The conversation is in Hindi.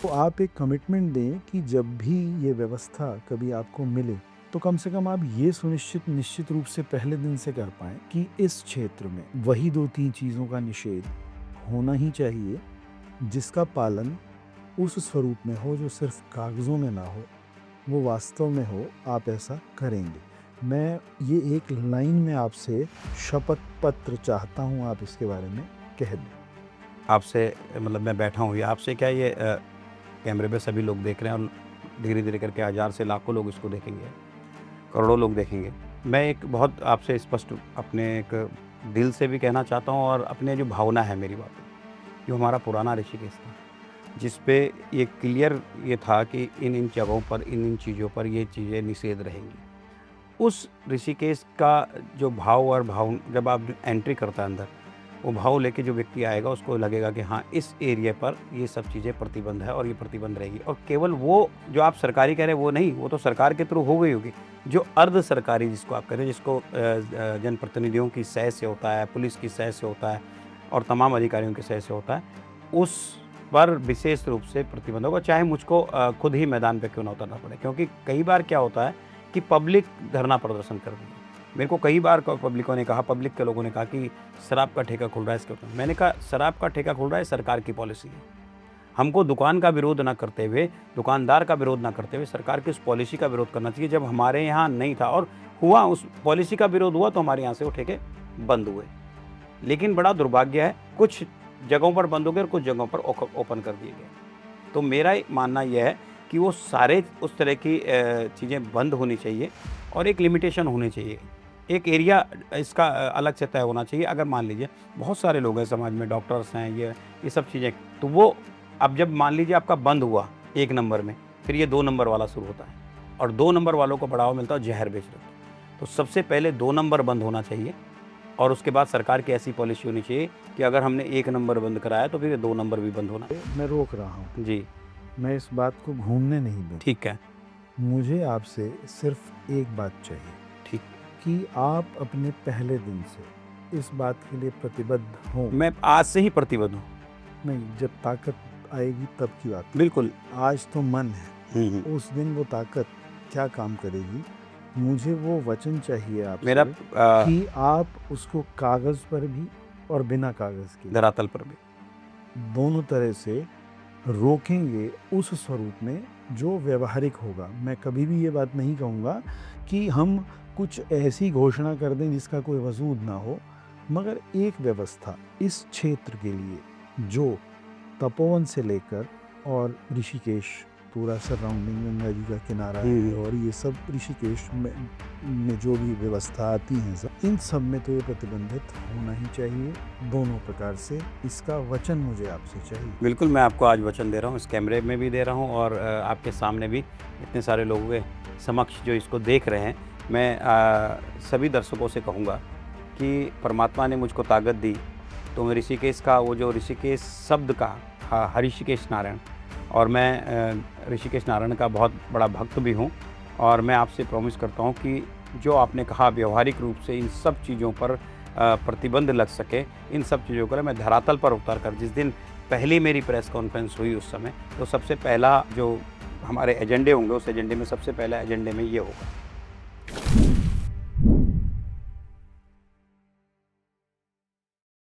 तो आप एक कमिटमेंट दें कि जब भी ये व्यवस्था कभी आपको मिले तो कम से कम आप ये सुनिश्चित निश्चित रूप से पहले दिन से कर पाएँ कि इस क्षेत्र में वही 2-3 चीज़ों का निषेध होना ही चाहिए, जिसका पालन उस स्वरूप में हो जो सिर्फ़ कागज़ों में ना हो, वो वास्तव में हो, आप ऐसा करेंगे। मैं ये एक लाइन में आपसे शपथ पत्र चाहता हूँ, आप इसके बारे में कह दें। आपसे मतलब मैं बैठा हूँ, ये आपसे क्या ये कैमरे पे सभी लोग देख रहे हैं और धीरे-धीरे करके हज़ार से लाखों लोग इसको देखेंगे, करोड़ों लोग देखेंगे। मैं एक बहुत आपसे स्पष्ट अपने एक दिल से भी कहना चाहता हूँ और अपने जो भावना है मेरी बात, जो हमारा पुराना ऋषिकेश था, जिस पे ये क्लियर ये था कि इन-इन जगहों पर, इन-इन चीज़ों पर ये चीज़ें निषेध रहेंगी। उस ऋषिकेश का जो भाव और भाव जब आप एंट्री करता है अंदर, वो भाव लेके जो व्यक्ति आएगा उसको लगेगा कि हाँ, इस एरिया पर ये सब चीज़ें प्रतिबंध है और ये प्रतिबंध रहेगी। और केवल वो जो आप सरकारी कह रहे हैं वो नहीं, वो तो सरकार के थ्रू हो गई होगी। जो अर्ध सरकारी जिसको आप कह रहे हैं, जिसको जनप्रतिनिधियों की सहाय से होता है, पुलिस की सहाय से होता है और तमाम अधिकारियों की सहाय से होता है, उस पर विशेष रूप से प्रतिबंध होगा, चाहे मुझको खुद ही मैदान पे क्यों ना उतरना पड़े। क्योंकि कई बार क्या होता है कि पब्लिक धरना प्रदर्शन कर दी है। मेरे को कई बार पब्लिकों ने कहा, पब्लिक के लोगों ने कहा कि शराब का ठेका खुल रहा है इसके ऊपर। मैंने कहा शराब का ठेका खुल रहा है, सरकार की पॉलिसी है। हमको दुकान का विरोध ना करते हुए, दुकानदार का विरोध ना करते हुए सरकार की उस पॉलिसी का विरोध करना चाहिए, जब हमारे यहाँ नहीं था और हुआ, उस पॉलिसी का विरोध हुआ तो हमारे यहाँ से वो ठेके बंद हुए। लेकिन बड़ा दुर्भाग्य है, कुछ जगहों पर बंद हो गए और कुछ जगहों पर ओपन कर दिए गए। तो मेरा मानना यह है कि वो सारे उस तरह की चीज़ें बंद होनी चाहिए और एक लिमिटेशन होनी चाहिए। एक एरिया इसका अलग से तय होना चाहिए। अगर मान लीजिए बहुत सारे लोग हैं समाज में, डॉक्टर्स हैं, ये सब चीज़ें, तो वो अब जब मान लीजिए आपका बंद हुआ 1 नंबर में, फिर ये 2 नंबर वाला शुरू होता है और 2 नंबर वालों को बढ़ावा मिलता है, जहर बेच रहे हैं। तो सबसे पहले 2 नंबर बंद होना चाहिए और उसके बाद सरकार की ऐसी पॉलिसी होनी चाहिए कि अगर हमने 1 नंबर बंद कराया तो फिर 2 नंबर भी बंद होना। मैं रोक रहा हूँ। जी, मैं इस बात को घूमने नहीं दूँ। ठीक है, मुझे आपसे सिर्फ़ एक बात चाहिए ठीक। कि आप अपने पहले दिन से इस बात के लिए प्रतिबद्ध हों। मैं आज से ही प्रतिबद्ध हूँ। नहीं, जब ताकत आएगी तब की बात। बिल्कुल। आज तो मन है, उस दिन वो ताकत क्या काम करेगी? मुझे वो वचन चाहिए आपसे मेरा कि आप उसको कागज़ पर भी और बिना कागज़ के धरातल पर भी। दोनों तरह से रोकेंगे उस स्वरूप में जो व्यवहारिक होगा। मैं कभी भी ये बात नहीं कहूँगा कि हम कुछ ऐसी घोषणा कर दें जिसका कोई वजूद ना हो, मगर एक व्यवस्था इस क्षेत्र के लिए जो तपोवन से लेकर और ऋषिकेश पूरा सराउंडिंग, गंगा जी का किनारा है और ये सब ऋषिकेश में जो भी व्यवस्था आती हैं सब, इन सब में तो ये प्रतिबंधित होना ही चाहिए दोनों प्रकार से। इसका वचन मुझे आपसे चाहिए। बिल्कुल, मैं आपको आज वचन दे रहा हूँ, इस कैमरे में भी दे रहा हूँ और आपके सामने भी इतने सारे लोगों के समक्ष जो इसको देख रहे हैं। मैं सभी दर्शकों से कहूँगा कि परमात्मा ने मुझको ताकत दी, तो मैं ऋषिकेश का वो जो ऋषिकेश शब्द का हरिषिकेश नारायण, और मैं ऋषिकेश नारायण का बहुत बड़ा भक्त भी हूँ और मैं आपसे प्रॉमिस करता हूँ कि जो आपने कहा व्यवहारिक रूप से इन सब चीज़ों पर प्रतिबंध लग सके, इन सब चीज़ों को मैं धरातल पर उतर कर, जिस दिन पहली मेरी प्रेस कॉन्फ्रेंस हुई उस समय, तो सबसे पहला जो हमारे एजेंडे होंगे उस एजेंडे में सबसे पहला एजेंडे में ये होगा।